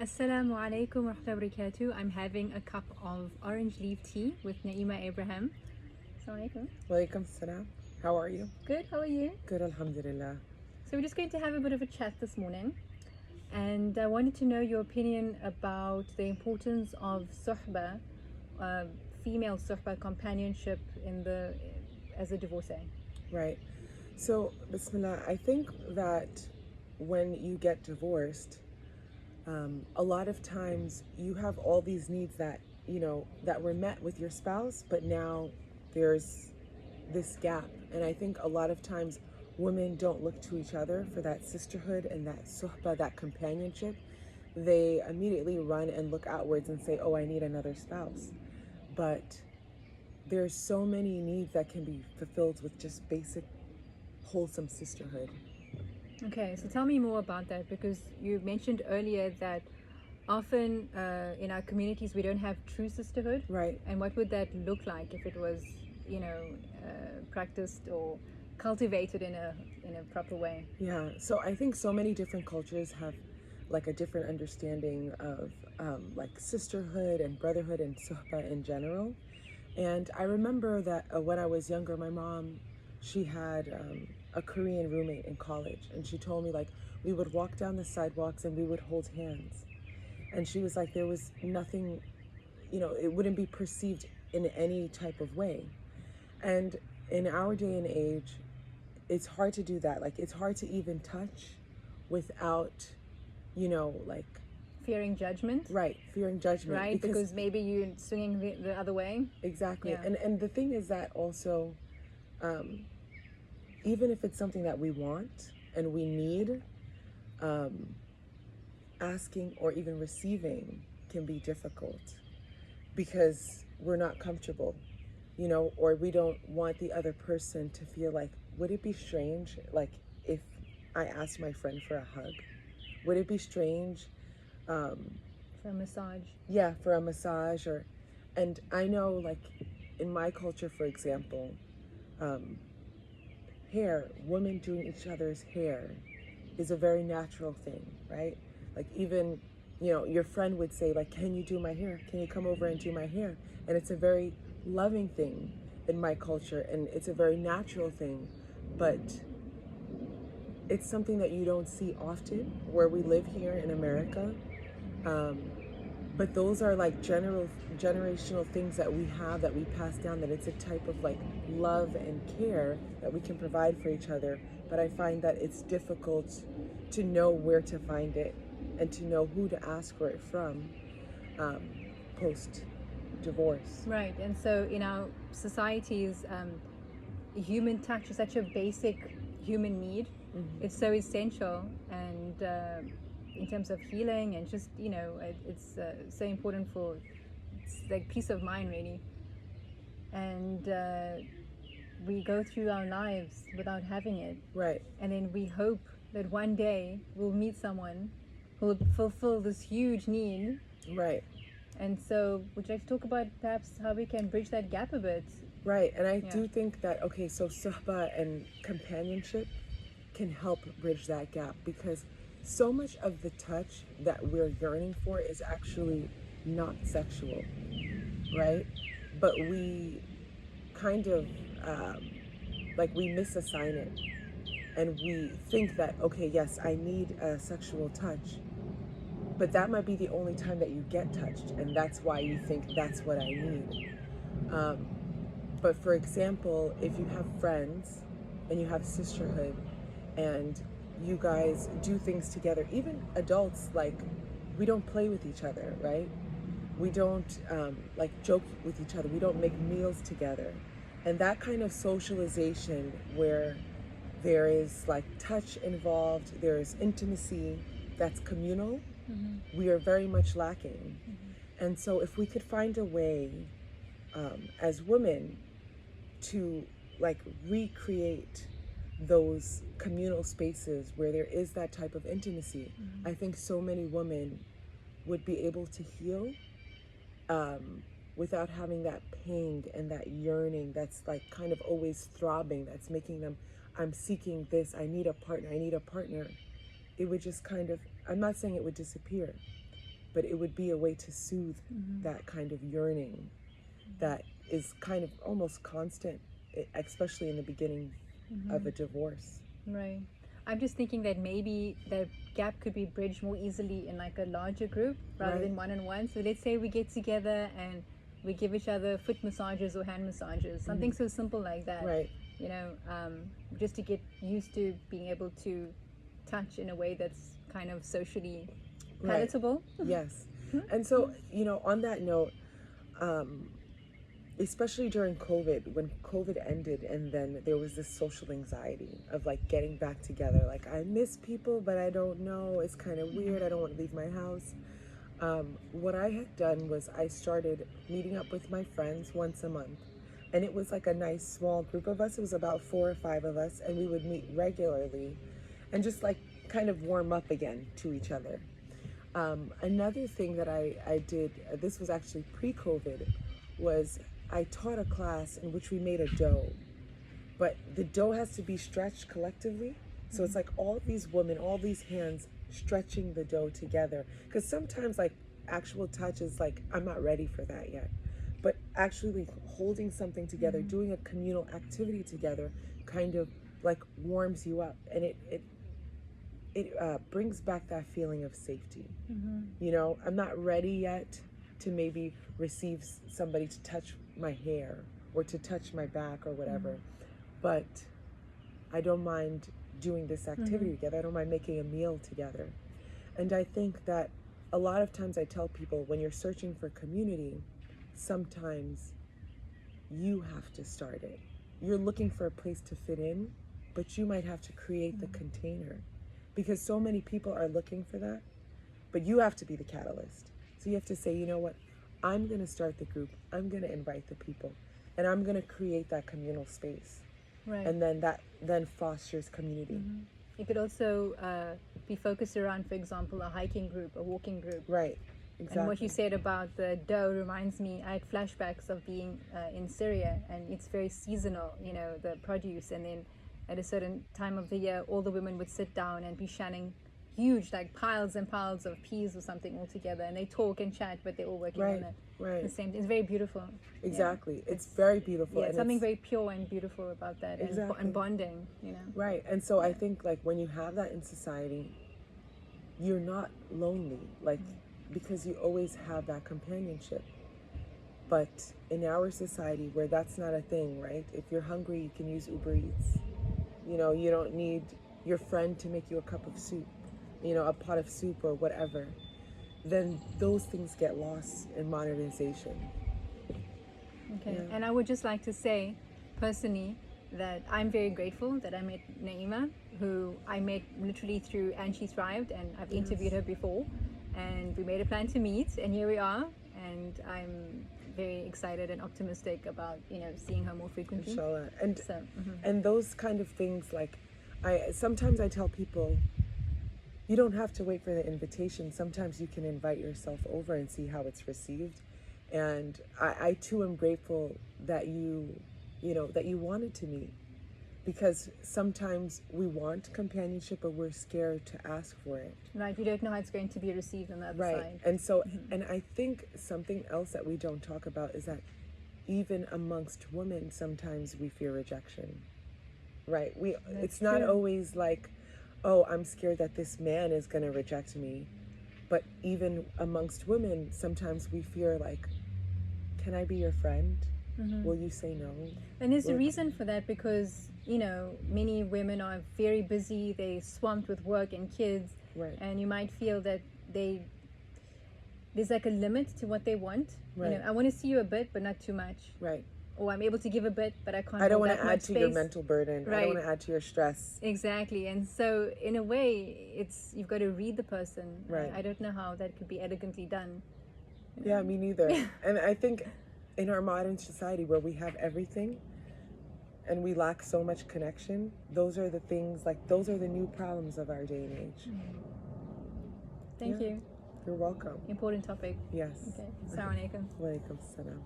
Assalamu alaikum wa rahmatullahi wa barakatuh. I'm having a cup of orange leaf tea with Naima Abraham. Assalamu alaikum. Walaikum salam. How are you? Good, how are you? Good, alhamdulillah. So we're just going to have a bit of a chat this morning. And I wanted to know your opinion about the importance of suhba, female suhba, companionship as a divorcee. Right. So, Bismillah, I think that when you get divorced, a lot of times you have all these needs that were met with your spouse, but now there's this gap. And I think a lot of times women don't look to each other for that sisterhood and that suhba, that companionship. They immediately run and look outwards and say, oh, I need another spouse. But there's so many needs that can be fulfilled with just basic, wholesome sisterhood. Okay, so tell me more about that, because you mentioned earlier that often in our communities we don't have true sisterhood. Right. And what would that look like if it was, practiced or cultivated in a proper way? Yeah. So I think so many different cultures have like a different understanding of like sisterhood and brotherhood and suhba in general. And I remember that when I was younger, my mom, she had a Korean roommate in college, and she told me like we would walk down the sidewalks and we would hold hands, and she was like there was nothing, it wouldn't be perceived in any type of way. And in our day and age, it's hard to do that. Like it's hard to even touch without, like Fearing judgment. right, fearing judgment. Right, because maybe you're swinging the other way. Exactly. Yeah. And the thing is that also, even if it's something that we want and we need, asking or even receiving can be difficult because we're not comfortable, or we don't want the other person to feel like, would it be strange, like if I asked my friend for a hug? Would it be strange? For a massage. Yeah, for a massage and I know like in my culture, for example, women doing each other's hair is a very natural thing, right? Like even, your friend would say like, can you do my hair? Can you come over and do my hair? And it's a very loving thing in my culture, and it's a very natural thing, but it's something that you don't see often where we live here in America. But those are like generational things that we have, that we pass down, that it's a type of like love and care that we can provide for each other. But I find that it's difficult to know where to find it and to know who to ask for it from post divorce. Right, and so in our societies, human touch is such a basic human need. Mm-hmm. It's so essential, and in terms of healing and just it's so important for like peace of mind, really. And we go through our lives without having it, Right. and then we hope that one day we'll meet someone who will fulfill this huge need. Right. And so would you like to talk about perhaps how we can bridge that gap a bit? Right. And I Yeah. do think that, okay, so suhba and companionship can help bridge that gap, because so much of the touch that we're yearning for is actually not sexual, right? But we kind of like we misassign it, and we think that, okay, yes, I need a sexual touch, but that might be the only time that you get touched, and that's why you think that's what I need. But for example, if you have friends and you have sisterhood and you guys do things together, even adults, like we don't play with each other, right? We don't like joke with each other. We don't make meals together. And that kind of socialization where there is like touch involved, there is intimacy that's communal, we are very much lacking. And so if we could find a way as women to like recreate those communal spaces where there is that type of intimacy, I think so many women would be able to heal without having that pain and that yearning that's like kind of always throbbing, that's making them, I'm seeking this, I need a partner, I need a partner. It would just kind of, I'm not saying it would disappear, but it would be a way to soothe that kind of yearning that is kind of almost constant, especially in the beginning of a divorce. Right. I'm just thinking that maybe the gap could be bridged more easily in like a larger group rather Right. than one-on-one. So let's say we get together and we give each other foot massages or hand massages, something so simple like that. Right. You know, just to get used to being able to touch in a way that's kind of socially palatable. Yes. And so, you know, on that note, especially during COVID, when COVID ended, and then there was this social anxiety of like getting back together. Like, I miss people, but I don't know. It's kind of weird. I don't want to leave my house. What I had done was I started meeting up with my friends once a month. And it was like a nice small group of us. It was about 4 or 5 of us. And we would meet regularly and just like kind of warm up again to each other. Another thing that I did, this was actually pre-COVID, was I taught a class in which we made a dough. But the dough has to be stretched collectively. So it's like all these women, all these hands stretching the dough together. Because sometimes like actual touch is like, I'm not ready for that yet. But actually holding something together, doing a communal activity together kind of like warms you up. And it brings back that feeling of safety. You know, I'm not ready yet to maybe receive somebody to touch my hair or to touch my back or whatever. But I don't mind doing this activity together. I don't mind making a meal together. And I think that a lot of times I tell people, when you're searching for community, sometimes you have to start it. You're looking for a place to fit in, but you might have to create the container, because so many people are looking for that, but you have to be the catalyst. So you have to say, you know what, I'm going to start the group, I'm going to invite the people, and I'm going to create that communal space. Right. And then that then fosters community. It could also be focused around, for example, a hiking group, a walking group. Right. Exactly. And what you said about the dough reminds me, I had flashbacks of being in Syria, and it's very seasonal, you know, the produce. And then at a certain time of the year, all the women would sit down and be shanning huge, like piles and piles of peas or something all together. And they talk and chat, but they're all working on it. Right. The same. It's very beautiful. Exactly. Yeah. It's very beautiful. Yeah, and something very pure and beautiful about that. Exactly. And bonding, you know. Right. And so I think like when you have that in society, you're not lonely. Like, because you always have that companionship. But in our society where that's not a thing, right? If you're hungry, you can use Uber Eats. You know, you don't need your friend to make you a cup of soup, you know, a pot of soup or whatever. Then those things get lost in modernization. Okay. Yeah. And I would just like to say, personally, that I'm very grateful that I met Naima, who I met literally through And She Thrived, and I've interviewed her before. And we made a plan to meet, and here we are. And I'm very excited and optimistic about, you know, seeing her more frequently. Inshallah. And So, and those kind of things, like sometimes I tell people, you don't have to wait for the invitation. Sometimes you can invite yourself over and see how it's received. And I too am grateful that you know, that you wanted to meet, because sometimes we want companionship, but we're scared to ask for it. right, we don't know how it's going to be received on the other Right. side. And so, and I think something else that we don't talk about is that even amongst women, sometimes we fear rejection. Right. It's not true. always like, oh, I'm scared that this man is going to reject me. But even amongst women, sometimes we fear like, can I be your friend? Will you say no? And there's a reason for that, because, you know, many women are very busy, they're swamped with work and kids, Right. and you might feel that there's like a limit to what they want. Right. You know, I want to see you a bit, but not too much. Right. Or I'm able to give a bit, but I can't. I don't hold want that to add much to your space. mental burden. I Right. don't want to add to your stress. Exactly. And so in a way, you've got to read the person. Right. I don't know how that could be elegantly done. Yeah, me neither. And I think in our modern society where we have everything and we lack so much connection, those are the things, like those are the new problems of our day and age. Thank you. You're welcome. Important topic. Yes. Okay. Assalamu alaikum. Walaikum salam.